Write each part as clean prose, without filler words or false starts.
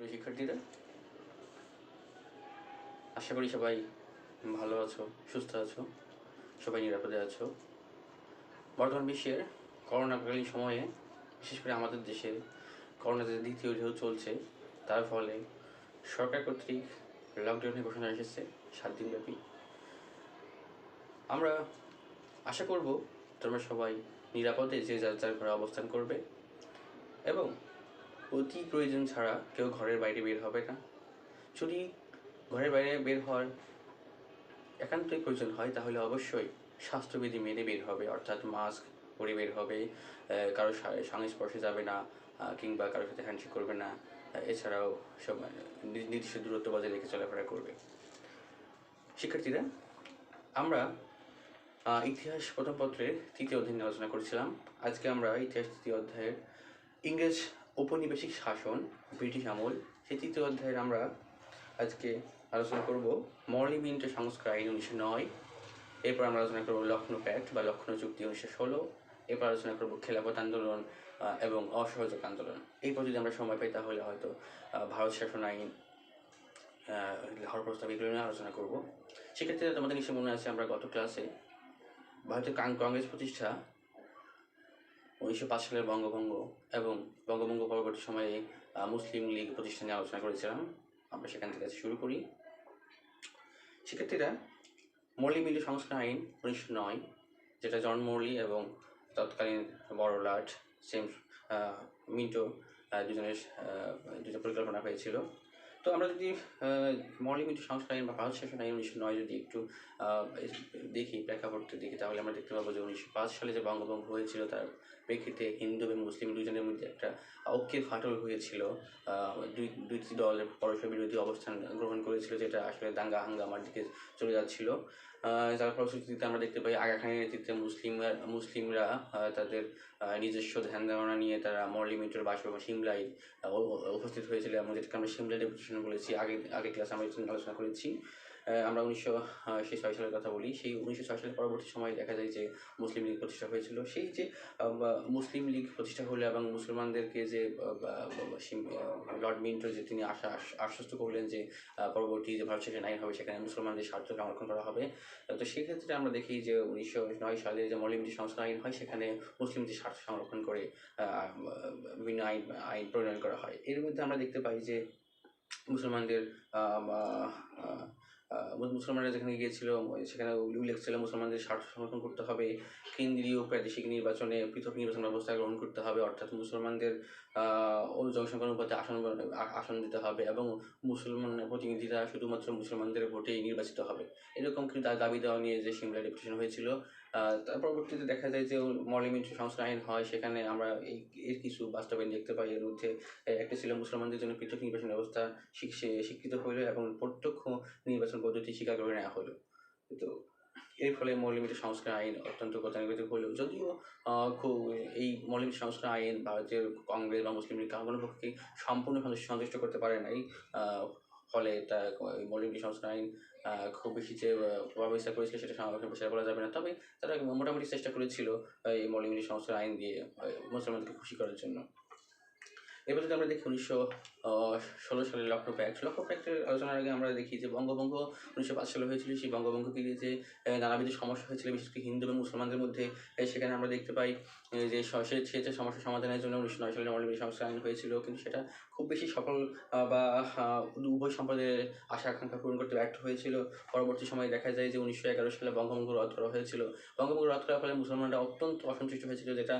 শিক্ষার্থীরা, আশা করি সবাই ভালো আছো, সুস্থ আছো, সবাই নিরাপদে আছো। বর্তমান বিশ্বের করোনাকালীন সময়ে, বিশেষ করে আমাদের দেশে করোনার যে দ্বিতীয় ঢেউ চলছে, তার ফলে সরকার কর্তৃক লকডাউনের ঘোষণা এসেছে 7 দিনব্যাপী। আমরা আশা করব তোমরা সবাই নিরাপদে যে যার যার ঘরে অবস্থান করবে এবং অতি প্রয়োজন ছাড়া কেউ ঘরের বাইরে বের হবে না। যদি ঘরের বাইরে বের হওয়ার একান্তই প্রয়োজন হয় তাহলে অবশ্যই স্বাস্থ্যবিধি মেনে বের হবে, অর্থাৎ মাস্ক পরে বের হবে, কারোর সংস্পর্শে যাবে না, কিংবা কারোর সাথে হ্যান্ডশেক করবে না। এছাড়াও সব নির্দিষ্ট দূরত্ব বজায় রেখে চলাফেরা করবে। শিক্ষার্থীরা, আমরা ইতিহাস প্রথম পত্রের 3য় অধ্যায় নিয়ে আলোচনা করছিলাম। আজকে আমরা ইতিহাস 3য় অধ্যায়ের ইংরেজ ঔপনিবেশিক শাসন, ব্রিটিশ আমল, সেই 3য় অধ্যায়ের আমরা আজকে আলোচনা করব মরলি মিন্টো সংস্কার আইন 1909। এরপর আমরা আলোচনা করব লখনৌ প্যাক্ট বা লখনৌ চুক্তি 1916। এরপর আলোচনা করব খেলাফত আন্দোলন এবং অসহযোগ আন্দোলন। এরপর যদি আমরা সময় পাই তাহলে হয়তো ভারত শাসন আইন, লাহোর প্রস্তাব, এগুলো নিয়ে আলোচনা করব। সেক্ষেত্রে তোমাদের নিশ্চয় মনে আছে আমরা গত ক্লাসে ভারতীয় কংগ্রেস প্রতিষ্ঠা, 1905 সালের বঙ্গভঙ্গ এবং বঙ্গভঙ্গ পরবর্তী সময়ে মুসলিম লীগ প্রতিষ্ঠা নিয়ে আলোচনা করেছিলাম। আমরা সেখান থেকে শুরু করি। শিক্ষার্থীরা, মরলি মিন্টো সংস্কার আইন 1909, যেটা জন মরলি এবং তৎকালীন বড়লাট মিন্টো দুজনের পরিকল্পনা হয়েছিল। তো আমরা যদি মরলি মিন্টো সংস্কার আইন বা ভারত শাসন আইন 1909 যদি একটু দেখি, প্রেক্ষাপটে দেখি, তাহলে আমরা দেখতে পাবো যে 1905 সালে যে বঙ্গভঙ্গ হয়েছিল তার প্রেক্ষিতে হিন্দু এবং মুসলিম দুজনের মধ্যে একটা ঐক্যের ফাটল হয়েছিল। দুইটি দলের পরস্পর বিরোধী অবস্থান গ্রহণ করেছিল, যেটা আসলে দাঙ্গা হাঙ্গামার দিকে চলে যাচ্ছিল। যার ফলশ্রুতিতে আমরা দেখতে পাই আগা খানের নেতৃত্বে মুসলিমরা তাদের নিজস্ব ধ্যান ধারণা নিয়ে তারা মরলি মিন্টোর বাসভবন সিমলায় উপস্থিত হয়েছিল, এবং যেটাকে আমরা সিমলা ডেপুটেশন বলেছি। আগে ক্লাসে আমরা আলোচনা করেছি। আমরা 1906 সালের কথা বলি। সেই 1906 সালের পরবর্তী সময়ে দেখা যায় যে মুসলিম লীগ প্রতিষ্ঠা হয়েছিল। সেই যে মুসলিম লীগ প্রতিষ্ঠা হলো এবং মুসলমানদেরকে যে লর্ড মিন্টো যে তিনি আশ্বস্ত করলেন যে পরবর্তী যে ভারত শাসন আইন হবে সেখানে মুসলমানদের স্বার্থ সংরক্ষণ করা হবে। তো সেক্ষেত্রে আমরা দেখি যে 1909 সালে যে মরলি মিন্টো সংস্কার আইন হয় সেখানে মুসলিমদের স্বার্থ সংরক্ষণ করে বিভিন্ন আইন প্রণয়ন করা হয়। এর মধ্যে আমরা দেখতে পাই যে মুসলমানরা যেখানে গিয়েছিল সেখানে উল্লেখ ছিল মুসলমানদের স্বার্থ সংরক্ষণ করতে হবে, কেন্দ্রীয় প্রাদেশিক নির্বাচনে পৃথক নির্বাচন ব্যবস্থা গ্রহণ করতে হবে, অর্থাৎ মুসলমানদের জনসংখ্যার অনুপাতে আসন দিতে হবে এবং মুসলমান প্রতিনিধিরা শুধুমাত্র মুসলমানদের ভোটে নির্বাচিত হবে। এরকম কিন্তু দাবি দেওয়া নিয়ে যে সিমলা ডেপুটেশন হয়েছিল। তার পরবর্তীতে দেখা যায় যে মরলি মিন্টো সংস্কার আইন হয়, সেখানে আমরা এর কিছু বাস্তবায়ন দেখতে পাই। এর মধ্যে একটা ছিল মুসলমানদের জন্য পৃথক নির্বাচন ব্যবস্থা স্বীকৃত হইল এবং প্রত্যক্ষ নির্বাচন পদ্ধতি স্বীকার করে নেওয়া হলো। তো এর ফলে মরলি মিন্টো সংস্কার আইন অত্যন্ত গতানুগতিক হলো। যদিও এই মরলি মিন্টো সংস্কার আইন ভারতের কংগ্রেস বা মুসলিম লীগ কারো পক্ষে সম্পূর্ণ সন্তুষ্ট করতে পারে নাই। ফলে মরলি মিন্টো সংস্কার আইন খুব বেশি যে প্রভাব বিস্তার করেছিল সেটা সেটা বলা যাবে না। তবে তারা মোটামুটি চেষ্টা করেছিল এই মরলি মিন্টো সংস্কার আইন দিয়ে মুসলমানদেরকে খুশি করার জন্য। এবার যদি আমরা দেখি 1916 সালে লখনৌ প্যাক্টের আলোচনার আগে আমরা দেখি যে বঙ্গভঙ্গ 1905 সালে হয়েছিল। সেই বঙ্গভঙ্গকে যে নানাবিধ সমস্যা হয়েছিল, বিশেষ করে হিন্দু এবং মুসলমানদের মধ্যে, সেখানে আমরা দেখতে পাই যে সে সমস্যা সমাধানের জন্য 1909 সালে মরলি মিন্টো সংস্কার আইন হয়েছিল, কিন্তু সেটা খুব বেশি সফল বা উভয় সম্প্রদায়ের আশা আকাঙ্ক্ষা পূরণ করতে ব্যর্থ হয়েছিল। পরবর্তী সময়ে দেখা যায় যে 1911 সালে বঙ্গভঙ্গ রদ করা হয়েছিল। বঙ্গভঙ্গ রদ করার ফলে মুসলমানরা অত্যন্ত অসন্তুষ্ট হয়েছিল, যেটা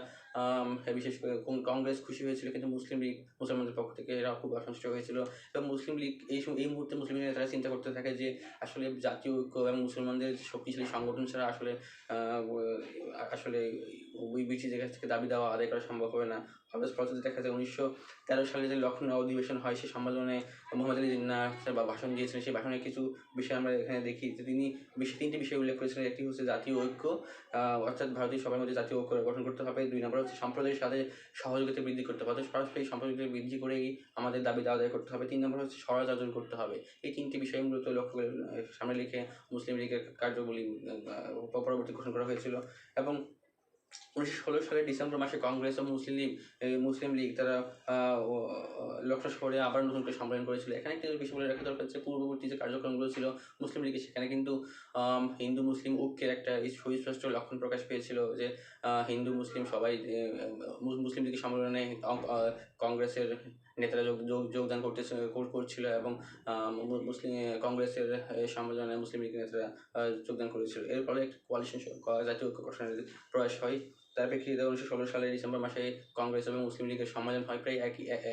বিশেষ করে কংগ্রেস খুশি হয়েছিল, কিন্তু মুসলিম লীগ মুসলমানদের পক্ষ থেকে এরা খুব অসন্তুষ্ট হয়েছিল। এবং মুসলিম লীগ এই মুহূর্তে মুসলিম লীগ তারা চিন্তা করতে থাকে যে আসলে জাতীয় ঐক্য এবং মুসলমানদের শক্তিশালী সংগঠন ছাড়া আসলে ওই ব্রিটিশদের কাছ থেকে দাবি দেওয়া আদায় করা সম্ভব হবে না। ফলশ্রুতিতে দেখা যায় 1913 সালে যে লখনৌ অধিবেশন হয়, সেই সম্মেলনে মোহাম্মদ আলী জিন্নাহ বা ভাষণ দিয়েছিলেন। সেই ভাষণের কিছু বিষয় আমরা এখানে দেখি যে তিনি 3টি বিষয় উল্লেখ করেছিলেন। একটি হচ্ছে জাতীয় ঐক্য, অর্থাৎ ভারতীয় সবার মধ্যে জাতীয় ঐক্য গঠন করতে হবে। 2 নম্বর হচ্ছে সম্প্রদায়ের সাথে সহযোগিতা বৃদ্ধি করতে হবে, পারস্পরিক সম্পর্ককে বৃদ্ধি করেই আমাদের দাবি আদায় করতে হবে। 3 নম্বর হচ্ছে স্বরাজ অর্জন করতে হবে। এই 3টি বিষয় মূলত লক্ষ্য করে সামনে লিখে মুসলিম লীগের কার্যবলী পরবর্তী ঘোষণা করা হয়েছিল। এবং 1916 সালের ডিসেম্বর মাসে কংগ্রেস ও মুসলিম লীগ তারা লখনৌ শহরে আবার নতুন করে সম্মেলন করেছিল। এখানে একটি বিষয় বলে রাখা দরকার যে পূর্ববর্তী যে কার্যক্রমগুলো ছিল মুসলিম লীগের, সেখানে কিন্তু হিন্দু মুসলিম ঐক্যের একটা সুস্পষ্ট লক্ষণ প্রকাশ পেয়েছিল যে হিন্দু মুসলিম সবাই মুসলিম লীগের সম্মেলনে কংগ্রেসের নেতারা যোগদান করছিল এবং মুসলিম কংগ্রেসের সম্মেলনে মুসলিম লীগের নেতারা যোগদান করেছিল। এর ফলে একটি কোয়ালিশন জাতীয় ঐক্য গঠনের প্রয়াস হয়। তার প্রেক্ষিতে 1916 সালের ডিসেম্বর মাসে কংগ্রেস এবং মুসলিম লীগের সম্মেলন হয়, প্রায়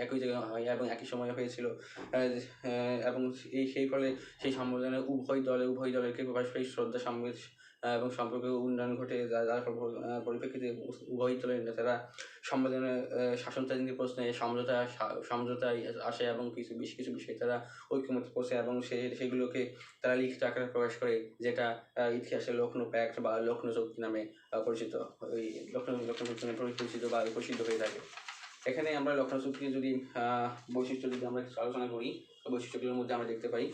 একই জায়গায় হয় এবং একই সময়ে হয়েছিল। এবং সেই ফলে সেই সম্মেলনে উভয় দলেরকে পারস্পরিক শ্রদ্ধা এবং সম্পর্কে উন্নয়ন ঘটে, যার পরিপ্রেক্ষিতে উভয় দলের নেতারা সম্মেলনে শাসনতান্ত্রিক প্রশ্নে সমঝোতায় আসে এবং বেশ কিছু বিষয়ে তারা ঐক্যমত পৌঁছে এবং সেগুলোকে তারা লিখিত আকারে প্রকাশ করে, যেটা ইতিহাসে লখনৌ প্যাক্ট বা লখনৌ চুক্তি নামে পরিচিত, ওই লখনৌ চুক্তি নামে পরিচিত বা প্রসিদ্ধ হয়ে থাকে। এখানে আমরা লখনৌ চুক্তির যদি বৈশিষ্ট্য যদি আমরা আলোচনা করি, বৈশিষ্ট্যগুলোর মধ্যে আমরা দেখতে পাই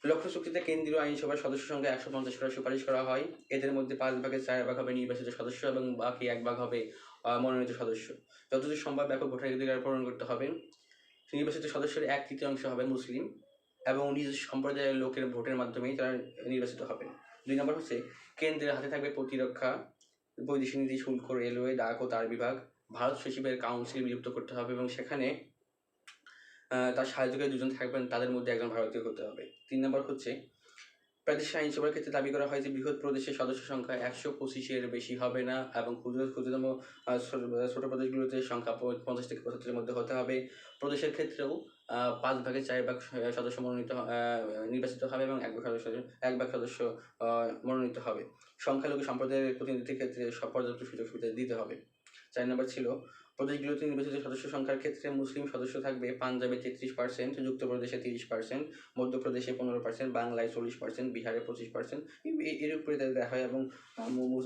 লখনৌ চুক্তিতে কেন্দ্রীয় আইনসভার সদস্য সংখ্যা 150 করার সুপারিশ করা হয়। এদের মধ্যে 5/4 ভাগ হবে নির্বাচিত সদস্য এবং বাকি 1 ভাগ হবে মনোনীত সদস্য। যতদূর সম্ভব ব্যাপক ভোটাধিকার পূরণ করতে হবে। নির্বাচিত সদস্যের 1/3 হবে মুসলিম এবং নিজ সম্প্রদায়ের লোকের ভোটের মাধ্যমেই তারা নির্বাচিত হবে। 2 নম্বর হচ্ছে কেন্দ্রের হাতে থাকবে প্রতিরক্ষা, বৈদেশিক নীতি, শুল্ক, রেলওয়ে, ডাক ও তার বিভাগ। ভারত সচিবের কাউন্সিল বিলুপ্ত করতে হবে এবং সেখানে তার সাহায্যকারী 2 জন থাকবেন, তাদের মধ্যে একজন ভারতীয় হতে হবে। 3 নম্বর হচ্ছে প্রাদেশিক আইনসভার ক্ষেত্রে দাবি করা হয় যে বৃহৎ প্রদেশের সদস্য সংখ্যা 125-এর বেশি হবে না এবং ক্ষুদ্রতম ছোট প্রদেশগুলোতে সংখ্যা 50 থেকে 75-এর মধ্যে হতে হবে। প্রদেশের ক্ষেত্রেও 5/4 সদস্য নির্বাচিত হবে এবং 1 ভাগ সদস্য মনোনীত হবে। সংখ্যালঘু সম্প্রদায়ের প্রতিনিধিত্বের ক্ষেত্রে পর্যাপ্ত সুযোগ সুবিধা দিতে হবে। 4 নম্বর ছিল প্রদেশগুলোতে নির্বাচিত সদস্য সংখ্যার ক্ষেত্রে মুসলিম সদস্য থাকবে পাঞ্জাবে 33%, যুক্তপ্রদেশে 30%, মধ্যপ্রদেশে 15%, বাংলায় 40%, বিহারে 25%। এর উপরে দেওয়া হয় এবং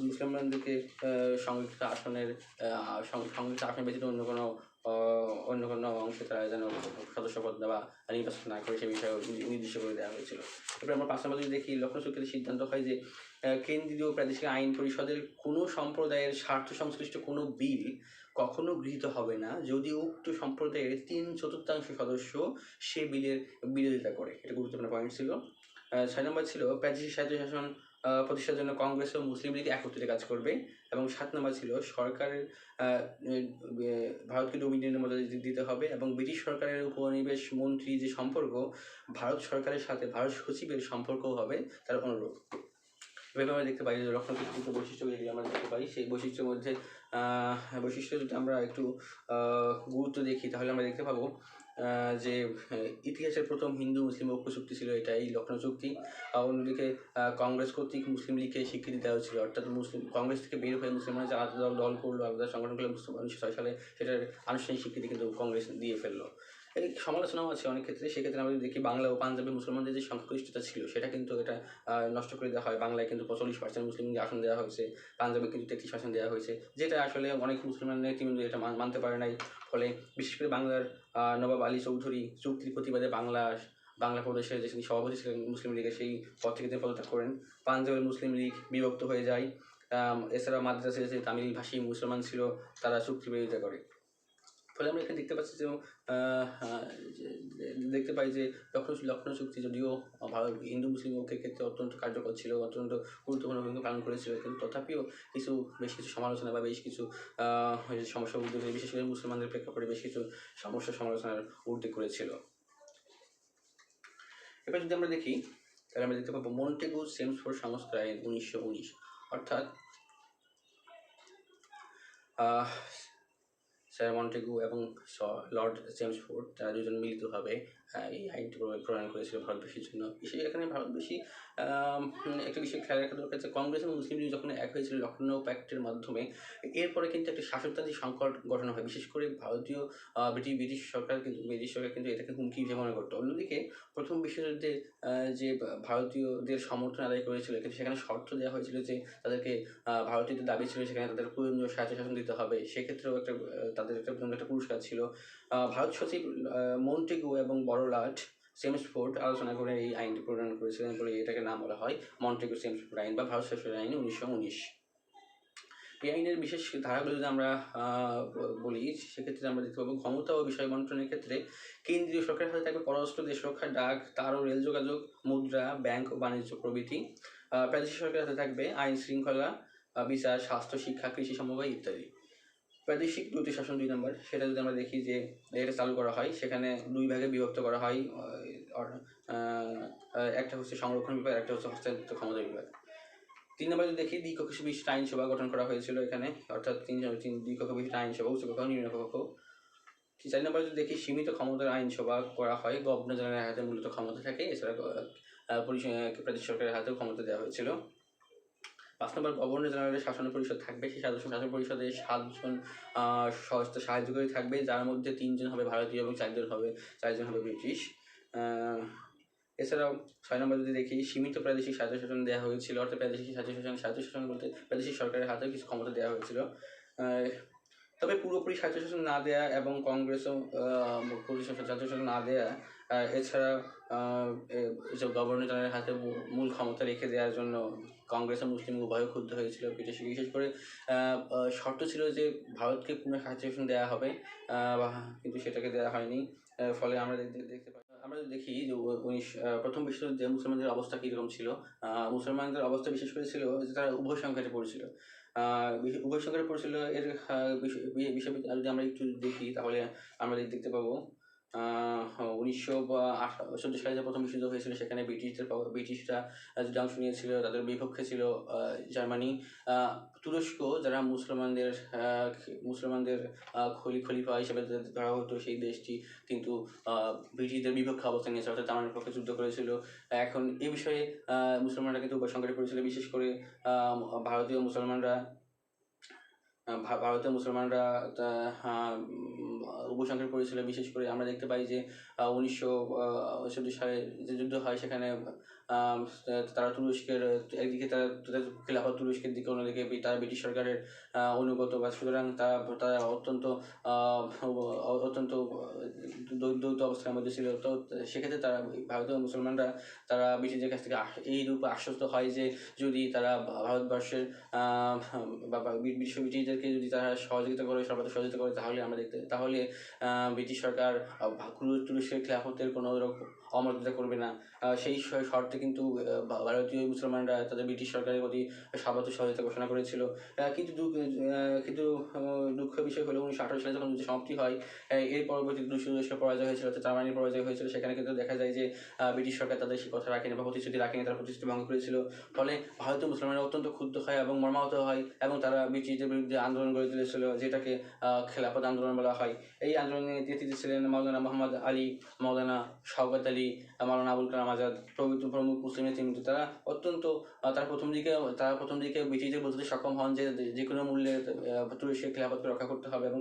মুসলমানদেরকে সংরক্ষিত আসনের ব্যতীত অন্য কোনো অংশে তারা যেন সদস্যপদ দেওয়া নির্বাচন না করে সে বিষয়ে নির্দিষ্ট করে দেওয়া হয়েছিল। এরপরে আমরা 5 নম্বর যদি দেখি, লখনৌ চুক্তিতে সিদ্ধান্ত হয় যে কেন্দ্রীয় প্রাদেশিক আইন পরিষদের কোনো সম্প্রদায়ের স্বার্থ সংশ্লিষ্ট কোনো বিল কখনো গৃহীত হবে না যদি উক্ত সম্প্রদায়ের 3/4 সদস্য সে বিলের বিরোধিতা করে। এটা গুরুত্বপূর্ণ পয়েন্ট ছিল। 6 নম্বর ছিল প্রাদেশিক স্বায়ত্তশাসন প্রতিষ্ঠার জন্য কংগ্রেস ও মুসলিম লীগ একত্রে কাজ করবে এবং 7 নম্বর ছিল সরকারের ভারতকে ডোমিনিয়নের মধ্যে দিতে হবে এবং ব্রিটিশ সরকারের উপনিবেশ মন্ত্রী যে সম্পর্ক ভারত সরকারের সাথে ভারত সচিবের সম্পর্কও হবে তার অনুরূপ। এভাবে আমরা দেখতে পাই যে লখনৌ চুক্তির বৈশিষ্ট্যগুলি আমরা দেখতে পাই। সেই বৈশিষ্ট্যের মধ্যে বৈশিষ্ট্য যদি আমরা একটু গুরুত্ব দেখি তাহলে আমরা দেখতে পাবো যে ইতিহাসের প্রথম হিন্দু মুসলিম ঐক্য চুক্তি ছিল এটা এই লখনৌ চুক্তি। অন্যদিকে কংগ্রেস কর্তৃক মুসলিম লীগকে স্বীকৃতি দেওয়া হয়েছিল, অর্থাৎ কংগ্রেস থেকে বের হয়ে মুসলিমরা যে আলাদা দল করলো, আলাদা সংগঠন করলো 1906 সালে, সেটার আনুষ্ঠানিক স্বীকৃতি কিন্তু কংগ্রেস দিয়ে ফেললো। এই সমালোচনাও আছে অনেক ক্ষেত্রে। সেক্ষেত্রে আমরা যদি দেখি বাংলা ও পাঞ্জাবে মুসলমানদের যে সংখ্যাগরিষ্ঠতা ছিল সেটা কিন্তু এটা নষ্ট করে দেওয়া হয়। বাংলায় কিন্তু 45% মুসলিমকে আসন দেওয়া হয়েছে, পাঞ্জাবে কিন্তু 33% দেওয়া হয়েছে, যেটা আসলে অনেক মুসলমান নেতৃবৃন্দ এটা মানতে পারে নাই। ফলে বিশেষ করে বাংলার নবাব আলী চৌধুরী চুক্তির প্রতিবাদে বাংলা প্রদেশের যে সভাপতি ছিলেন মুসলিম লীগের, সেই পদ থেকে তিনি পদত্যাগ করেন। পাঞ্জাবের মুসলিম লীগ বিভক্ত হয়ে যায়। এছাড়া মাদ্রাসে যে তামিল ভাষী মুসলমান ছিল তারা চুক্তি বিরোধিতা করে। ফলে আমরা এখানে দেখতে পাই যে লখনৌ চুক্তি যদিও ভারত হিন্দু মুসলিম ঐক্যের ক্ষেত্রে অত্যন্ত কার্যকর ছিল, অত্যন্ত গুরুত্বপূর্ণ ভূমিকা পালন করেছিল, কিন্তু তথাপিও বেশ কিছু সমালোচনা বা বেশ কিছু সমস্যা উদ্যোগ, বিশেষ করে মুসলমানদের প্রেক্ষাপটে বেশ কিছু সমালোচনার উদ্যোগ করেছিল। এবার যদি আমরা দেখি তাহলে আমরা দেখতে পাবো মন্টেগু চেমসফোর্ড সংস্কার আইন 1919, অর্থাৎ স্যার মন্টেগু এবং লর্ড চেমসফোর্ড তারা দুজন মিলিতভাবে এই আইনটি প্রণয়ন করেছিল ভারতবাসীর জন্য। এখানে ভারতবাসী একটা বিষয় খেয়াল রাখা দরকার যে কংগ্রেস এবং মুসলিম লীগ যখন এক হয়েছিল লখনৌ প্যাক্টের মাধ্যমে, এরপরে কিন্তু একটা শাসকতান্ত্রিক সংকট গঠন হয়। বিশেষ করে ভারতীয় ব্রিটিশ সরকার কিন্তু এটাকে হুমকি হিসেবে মনে করতো। অন্যদিকে প্রথম বিশ্বযুদ্ধে যে ভারতীয়দের সমর্থন আদায় করেছিল, কিন্তু সেখানে শর্ত দেওয়া হয়েছিল যে তাদেরকে ভারতীয়দের দাবি ছিল সেখানে তাদের পূর্ণ স্বায়ত্তশাসন দিতে হবে। সেক্ষেত্রেও তাদের একটা পুরস্কার ছিল। ভারত সচিব মন্টেগু এবং বড়লাট চেমসফোর্ড আলোচনা করে এই আইনটি প্রণয়ন করেছিলেন বলে এটাকে নাম বলা হয় মন্টেগু চেমসফোর্ড আইন বা ভারত শাসন আইন 1919। এই আইনের বিশেষ ধারাগুলো যদি আমরা বলি, সেক্ষেত্রে আমরা দেখতে পাবো ক্ষমতা ও বিষয় বন্টনের ক্ষেত্রে কেন্দ্রীয় সরকারের হাতে থাকবে পররাষ্ট্র, দেশরক্ষা, ডাক, তার ও রেল যোগাযোগ, মুদ্রা, ব্যাংক ও বাণিজ্য প্রভৃতি। প্রাদেশিক সরকারের হাতে থাকবে আইন শৃঙ্খলা, বিচার, স্বাস্থ্য, শিক্ষা, কৃষি, সমবায় ইত্যাদি। প্রাদেশিক দ্রুত শাসন 2 নম্বর, সেটা যদি আমরা দেখি যে এটা চালু করা হয়, সেখানে 2 ভাগে বিভক্ত করা হয়। একটা হচ্ছে সংরক্ষণ বিভাগ, একটা হচ্ছে হস্তান্তরিত ক্ষমতা বিভাগ। 3 নম্বর যদি দেখি দ্বিকক্ষ বিশিষ্ট আইনসভা গঠন করা হয়েছিল এখানে, অর্থাৎ দ্বিকক্ষ বিশিষ্ট আইনসভা, উচ্চকক্ষ, নিম্নকক্ষ। 4 নম্বর যদি দেখি সীমিত ক্ষমতার আইনসভা করা হয়, গভর্নর জেনারেলের হাতে মূলত ক্ষমতা থাকে, এছাড়া প্রাদেশিক সরকারের হাতেও ক্ষমতা দেওয়া হয়েছিল। 5 নম্বর গভর্নর জেনারেলের শাসন পরিষদ থাকবে, সেই শাসন পরিষদে 7 জন সাহায্যকারী থাকবে, যার মধ্যে 3 জন হবে ভারতীয় এবং 4 জন হবে ব্রিটিশ। এছাড়াও 6 নম্বর যদি দেখি সীমিত প্রাদেশিক স্বায়ত্তশাসন দেওয়া হয়েছিল, অর্থাৎ প্রাদেশিক স্বায়ত্তশাসন বলতে প্রাদেশিক সরকারের হাতে কিছু ক্ষমতা দেওয়া হয়েছিল, তবে পুরোপুরি স্বায়ত্তশাসন না দেয়া এবং কংগ্রেসও স্বায়ত্তশাসন না দেয়া, এছাড়া গভর্নর জেনারেলের হাতে মূল ক্ষমতা রেখে দেওয়ার জন্য কংগ্রেস ও মুসলিম উভয় ক্ষুব্ধ হয়েছিল। বিশেষ করে শর্ত ছিল যে ভারতকে পুনঃ স্বায়ত্তশাসন দেওয়া হবে, কিন্তু সেটাকে দেওয়া হয়নি। ফলে আমরা দেখতে পাই, আমরা দেখি যে প্রথম বিশ্বযুদ্ধে মুসলমানদের অবস্থা কীরকম ছিল। মুসলমানদের অবস্থা বিশেষ করে ছিল যে তারা উভয় সংঘাতে পড়েছিল। এর বিষয় যদি আমরা একটু দেখি, তাহলে আমরা দেখতে পাবো 1914 সালে যে প্রথম বিশ্বযুদ্ধ হয়েছিল, সেখানে ব্রিটিশরা যে অংশ নিয়েছিল, তাদের বিপক্ষে ছিল জার্মানি। তুরস্ক, যারা মুসলমানদের খলিফা হিসেবে ধরা হতো, সেই দেশটি কিন্তু ব্রিটিশদের বিপক্ষে অবস্থান নিয়েছিল, অর্থাৎ জার্মানির পক্ষে যুদ্ধ করেছিল। এখন এই বিষয়ে মুসলমানরা কিন্তু উভয় সংঘাতে পড়েছিল। বিশেষ করে ভারতীয় মুসলমানরা উপসংহার করেছিল। বিশেষ করে আমরা দেখতে পাই যে 1914 সালে যে যুদ্ধ হয়, সেখানে তারা তুরস্কের একদিকে তাদের খিলাফত তুরস্কের দিকে, অন্যদিকে তারা ব্রিটিশ সরকারের অনুগত, বা সুতরাং তারা অত্যন্ত দ্বৈত অবস্থার মধ্যে ছিল। তো সেক্ষেত্রে তারা ভারতীয় মুসলমানরা তারা ব্রিটিশদের কাছ থেকে এই রূপে আশ্বস্ত হয় যে যদি তারা ভারতবর্ষের ব্রিটিশদেরকে যদি তারা সহযোগিতা করে, সর্বদা সহযোগিতা করে, তাহলে ব্রিটিশ সরকার তুরস্কের খিলাফতের কোনো রকম অমর্যাদা করবে না। সেই শর্তে কিন্তু ভারতীয় মুসলমানরা তাদের ব্রিটিশ সরকারের প্রতি সর্বত সহযোগিতা ঘোষণা করেছিল। কিন্তু দুঃখের বিষয় হলো 1918 সালে যখন যুদ্ধ সমাপ্তি হয়, এর পরবর্তী তুরস্কের পরাজয় হয়েছিল, অর্থাৎ জার্মানির পরাজয় হয়েছিল। সেখানে কিন্তু দেখা যায় যে ব্রিটিশ সরকার তাদের সেই কথা রাখেনি বা প্রতিশ্রুতি রাখেনি, তারা প্রতিশ্রুতি ভঙ্গ করেছিল। ফলে ভারতীয় মুসলমানরা অত্যন্ত ক্ষুব্ধ হয় এবং মর্মাহত হয়, এবং তারা ব্রিটিশদের বিরুদ্ধে আন্দোলন গড়ে তুলেছিল, যেটাকে খেলাফত আন্দোলন বলা হয়। এই আন্দোলনে নেতৃত্বে ছিলেন মাওলানা মোহাম্মদ আলী, মাওলানা শওকত আলী, মাওলানা আবুল কালাম আজাদ প্রমুখ মুসলিম নেতৃবৃন্দ। তারা প্রথম দিকে ব্রিটিশদের বলতে সক্ষম হন যে কোনো মূল্যে তুরস্কের খেলাফতকে রক্ষা করতে হবে, এবং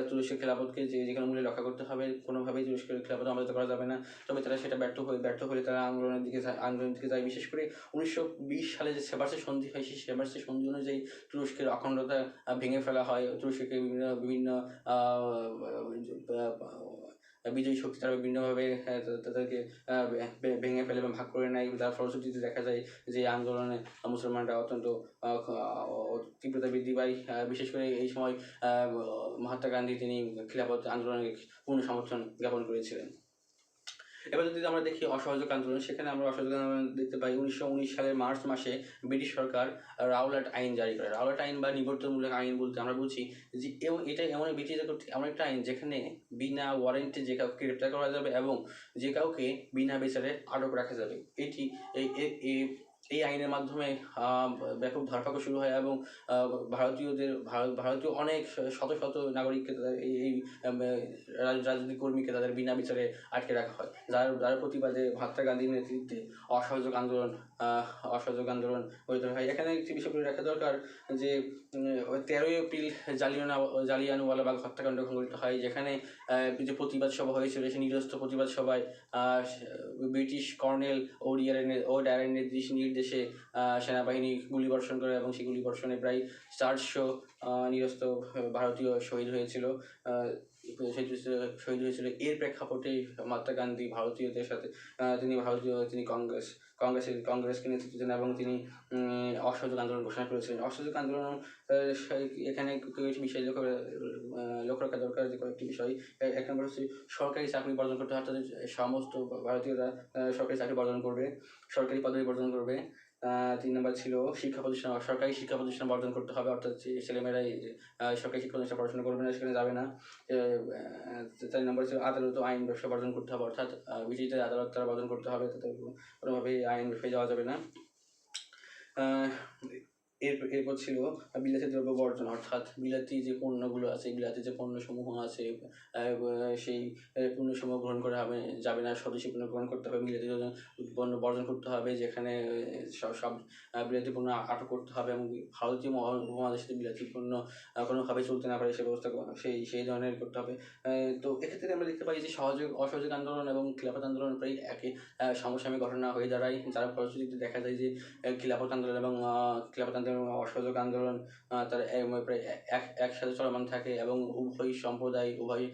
তুরস্কের খেলাফতকে যে কোনো মূল্যে রক্ষা করতে হবে, কোনোভাবেই তুরস্কের খেলাফত অমর্যাদা করা যাবে না। তবে তারা সেটা ব্যর্থ হলে তারা আন্দোলনের দিকে যায়। বিশেষ করে 1920 সালে যে সেবার্সের সন্ধি হয়, সেই সেবার্সের সন্ধি অনুযায়ী তুরস্কের অখণ্ডতা ভেঙে ফেলা হয়। তুরস্ককে বিভিন্ন বিজয়ী শক্তি তারা বিভিন্নভাবে তাদেরকে ভেঙে ফেলে এবং ভাগ করে নেয়। যার ফলশ্রুতিতে দেখা যায় যে আন্দোলনে মুসলমানরা অত্যন্ত তীব্রতা বৃদ্ধি পায়। বিশেষ করে এই সময় মহাত্মা গান্ধী তিনি খিলাফত আন্দোলনের পূর্ণ সমর্থন জ্ঞাপন করেছিলেন। এবার যদি আমরা দেখি অসহযোগ আন্দোলন, সেখানে আমরা অসহযোগ আন্দোলন দেখতে পাই 1919 সালের মার্চ মাসে ব্রিটিশ সরকার রাওলাট আইন জারি করে। রাওলাট আইন বা নিবর্তনমূলক আইন বলতে আমরা বুঝি যে এটা ব্রিটিশদের এমন একটা আইন যেখানে বিনা ওয়ারেন্টে যে কাউকে গ্রেপ্তার করা যাবে এবং যে কাউকে বিনা বিচারে আটক রাখা যাবে। এই আইনের মাধ্যমে ব্যাপক ধরপাকড় শুরু হয়, এবং ভারতীয় অনেক শত নাগরিককে এই রাজনৈতিক কর্মীকে তাদের বিনা বিচারে আটকে রাখা হয়, যার প্রতিবাদে মহাত্মা গান্ধীর নেতৃত্বে অসহযোগ আন্দোলন গঠিত হয়। এখানে একটি বিষয় বলে রাখা দরকার যে 13 এপ্রিল জালিয়ানওয়ালাবাগ হত্যাকাণ্ড সংঘটিত হয়, যেখানে যে প্রতিবাদ সভা হয়েছিল, সেই নিরস্ত্র প্রতিবাদ সভায় ব্রিটিশ কর্নেল ওডায়ারের নির্দেশে সেনাবাহিনী গুলিবর্ষণ করে, এবং সেই গুলিবর্ষণে প্রায় 400 নিরস্ত্র ভারতীয় শহীদ হয়েছিল। শহীদ হয়েছিল। এর প্রেক্ষাপটে মহাত্মা গান্ধী ভারতীয়দের সাথে তিনি কংগ্রেসকে নেতৃত্ব দেন এবং তিনি অসহযোগ আন্দোলন ঘোষণা করেছিলেন। অসহযোগ আন্দোলন এখানে কয়েকটি বিষয় লক্ষ্য রাখা দরকার, যে কয়েকটি বিষয়। এক নম্বর হচ্ছে সরকারি চাকরি বর্জন করতে, অর্থাৎ সমস্ত ভারতীয়রা সরকারি চাকরি বর্জন করবে, সরকারি পদবি বর্জন করবে। 3 নম্বর ছিল সরকারি শিক্ষা প্রতিষ্ঠান বর্জন করতে হবে, অর্থাৎ ছেলেমেয়েরা সরকারি শিক্ষা প্রতিষ্ঠান পড়াশোনা করবে না, সেখানে যাবে না। 4 নম্বর ছিল আদালত ও আইন ব্যবসা বর্জন করতে হবে, অর্থাৎ ব্রিটিশদের আদালত তারা বর্জন করতে হবে, তাদের কোনোভাবেই আইন ব্যবসায় যাওয়া যাবে না। এরপর ছিল বিলাতি দ্রব্য বর্জন, অর্থাৎ বিলাতি যে পণ্যগুলো আছে, বিলাতি যে পণ্যসমূহ আছে সেই পণ্যসমূহ গ্রহণ করা যাবে না, স্বদেশি পণ্য গ্রহণ করতে হবে, বিলাতি পণ্য বর্জন করতে হবে, যেখানে সব বিলাতি পণ্য আটক করতে হবে এবং ভারতীয় উপমহাদেশে বিলাতি পণ্য কোনোভাবে চলতে না পারে সে ব্যবস্থা সেই ধরনের করতে হবে। তো এক্ষেত্রে আমরা দেখতে পাই যে অসহযোগ আন্দোলন এবং খিলাফত আন্দোলন প্রায় একই সমসাময়িক ঘটনা হয়ে দাঁড়ায়, যার ফলশ্রুতিতে দেখা যায় যে খিলাফত আন্দোলন এবং অসহযোগ আন্দোলন তার প্রায় একসাথে চলমান থাকে এবং উভয় সম্প্রদায়, উভয়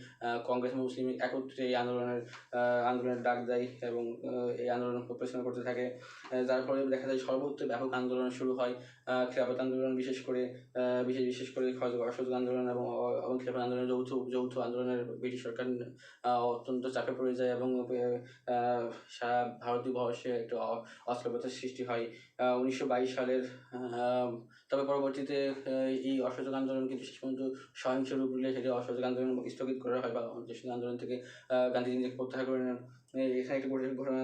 কংগ্রেস এবং মুসলিম একত্রে এই আন্দোলনের ডাক দেয় এবং এই আন্দোলন পরিচালনা করতে থাকে, যার ফলে দেখা যায় সর্বত্র ব্যাপক আন্দোলন শুরু হয়। খিলাফত আন্দোলন বিশেষ করে অসহযোগ আন্দোলন এবং খিলাফত আন্দোলনের যৌথ আন্দোলনের ব্রিটিশ সরকার অত্যন্ত চাপে পড়ে যায় এবং সারা ভারতীয় বর্ষে একটা অস্থিরতার সৃষ্টি হয় 1922 সালের। তবে পরবর্তীতে এই অসহযোগ আন্দোলন কিন্তু শেষ পর্যন্ত সহিংস রূপ নিলে সেটি অসহযোগ আন্দোলন স্থগিত করা হয় বা অসহযোগ আন্দোলন থেকে গান্ধীজি নিজেকে প্রত্যাহার করে নেন। এখানে একটা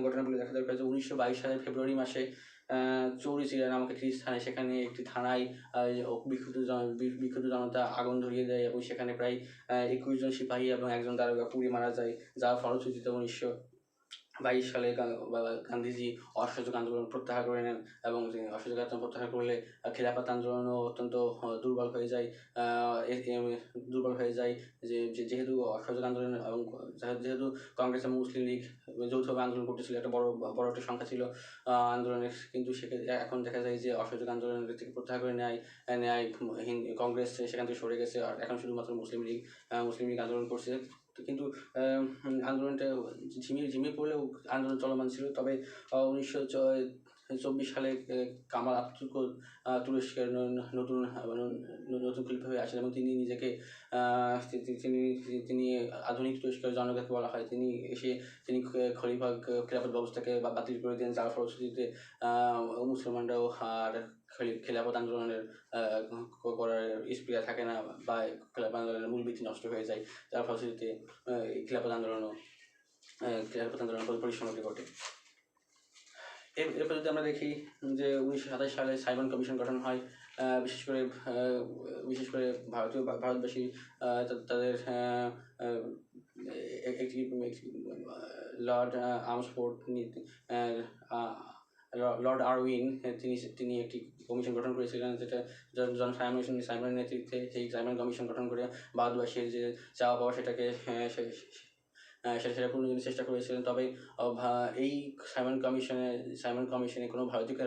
ঘটনাগুলো দেখা দরকার যে 1922 সালের ফেব্রুয়ারি মাসে চৌরিচিরা নামক একটি স্থানে, সেখানে একটি থানায় বিক্ষুব্ধ জনতা আগুন ধরিয়ে দেয় এবং সেখানে প্রায় 21 জন সিপাহী এবং একজন দারোগা পুড়ে মারা যায়, যার ফলশ্রুতিতে 1922 সালে গান্ধীজি অসহযোগ আন্দোলন প্রত্যাহার করে নেন এবং অসহযোগ আন্দোলন প্রত্যাহার করলে খিলাফত আন্দোলনও অত্যন্ত দুর্বল হয়ে যায় যেহেতু অসহযোগ আন্দোলন এবং যেহেতু কংগ্রেস এবং মুসলিম লীগ যৌথভাবে আন্দোলন করতেছিল, একটা বড় একটা সংখ্যা ছিল আন্দোলনের, কিন্তু এখন দেখা যায় যে অসহযোগ আন্দোলন থেকে প্রত্যাহার করে নেয় কংগ্রেস সেখান থেকে সরে গেছে, আর এখন শুধুমাত্র মুসলিম লীগ আন্দোলন করছে। কিন্তু আন্দোলনটা ঝিমিয়ে পড়লেও আন্দোলন চলমান ছিল। তবে 1924 সালে কামাল আতাতুর্ক তুরস্কের নতুন খলিফা হয়ে আসেন এবং তিনি নিজেকে তিনি আধুনিক তুরস্কের জনগণকে বলা হয়, তিনি খলিফা খিলাফত ব্যবস্থাকে বাতিল করে দেন, যার ফলশ্রুতিতে মুসলমানরাও আর খিলাফত আন্দোলনের করার স্পৃহা থাকে না বা খিলাফত আন্দোলনের মূল ভিত্তি নষ্ট হয়ে যায়, যার ফলশ্রুতিতে খিলাফত আন্দোলন পরিসমাপ্তি ঘটে। এরপর যদি আমরা দেখি যে 1927 সালে সাইমন কমিশন গঠন হয়, বিশেষ করে ভারতবাসী তাদের একটি লর্ড আমসফোর্ড লর্ড আরউইন তিনি একটি কমিশন গঠন করেছিলেন, যেটা জন সাইমনের নেতৃত্বে সেই সাইমন কমিশন গঠন করে ভারতবাসীর যে চাওয়া পাওয়া সেটাকে সেটা পূরণের চেষ্টা করেছিলেন। তবে এই সাইমন কমিশনে কোনো ভারতীয়কে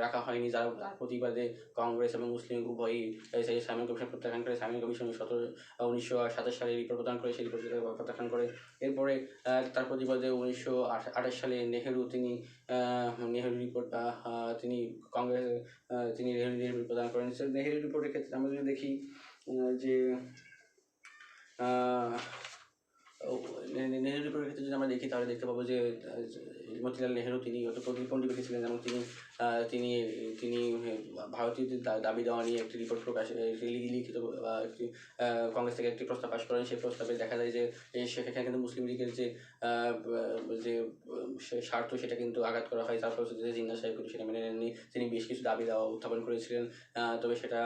রাখা হয়নি, যার প্রতিবাদে কংগ্রেস এবং মুসলিম উভয়ই সেই সাইমন কমিশন প্রত্যাখ্যান করে। সাইমন কমিশন 1927 সালে রিপোর্ট প্রদান করে, সেই রিপোর্ট প্রত্যাখ্যান করে। এরপরে তার প্রতিবাদে 1928 সালে নেহেরু রিপোর্ট তিনি নেহেরু রিপোর্ট প্রদান করেন। নেহেরু রিপোর্টের ক্ষেত্রে আমরা যদি দেখি যে নেহেরু রিপোর্টের ক্ষেত্রে যদি আমরা দেখি তাহলে দেখতে পাবো যে মতিলাল নেহেরু তিনি প্রতিপন্ডী ব্যক্তি ছিলেন এবং তিনি ভারতীয়দের দাবি দেওয়া নিয়ে একটি রিপোর্ট লিখিত বা একটি কংগ্রেস থেকে একটি প্রস্তাব পাশ করেন। সেই প্রস্তাবে দেখা যায় যে সেখানে কিন্তু মুসলিম লীগের যে স্বার্থ সেটা কিন্তু আঘাত করা হয়, তার ফলে জিন্নাহ সাহেব কিন্তু সেটা মেনে নেননি। তিনি বেশ কিছু দাবি দেওয়া উত্থাপন করেছিলেন, তবে সেটা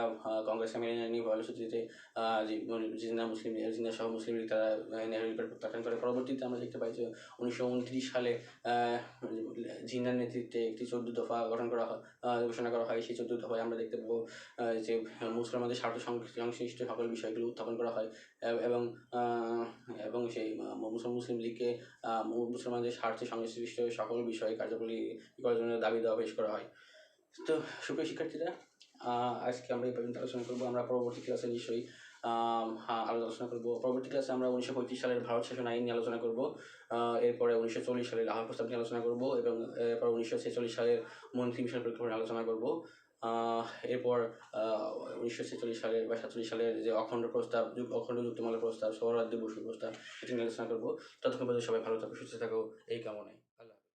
কংগ্রেসে মেনে নেননি। ফলশ্রুতিতে জিন্নাহ সহ মুসলিম লীগ তারা নেহেরু রিপোর্ট প্রত্যাখ্যান করে। পরবর্তীতে আমরা দেখতে পাই যে 1929 সালে জিন্নাহর নেতৃত্বে একটি 14 দফা ঘোষণা করা হয়। সেই 14 দফায় আমরা দেখতে পাবো যে মুসলমানদের স্বার্থ সংশ্লিষ্ট সকল বিষয়গুলো উত্থাপন করা হয় এবং সেই মুসলিম লীগকে মুসলমানদের স্বার্থে সংশ্লিষ্ট সকল বিষয়ে কার্যাবলী করার জন্য দাবি দেওয়া পেশ করা হয়। তো সুপ্রিয় শিক্ষার্থীরা, আজকে আমরা এই পর্যন্ত আলোচনা করবো। আমরা পরবর্তী ক্লাসে নিশ্চয়ই হ্যাঁ, আলোচনা করব। পরবর্তী ক্লাসে আমরা 1935 সালের ভারত শাসন আইন নিয়ে আলোচনা করব। এরপরে 1940 সালের লাহোর প্রস্তাব নিয়ে আলোচনা করব এবং এরপর 1946 সালের মন্ত্রিমিশন পরিকল্পনা নিয়ে আলোচনা করব। এরপর 1946 সালের বা 47 সালের যে অখণ্ড যুক্তিমালা প্রস্তাব, সোহরাওয়ার্দী বসু প্রস্তাব, এটি নিয়ে আলোচনা করব। ততক্ষণ পর্যন্ত সবাই ভালো থাকো, সুস্থ থাকো, এই কামনায়। আল্লাহ।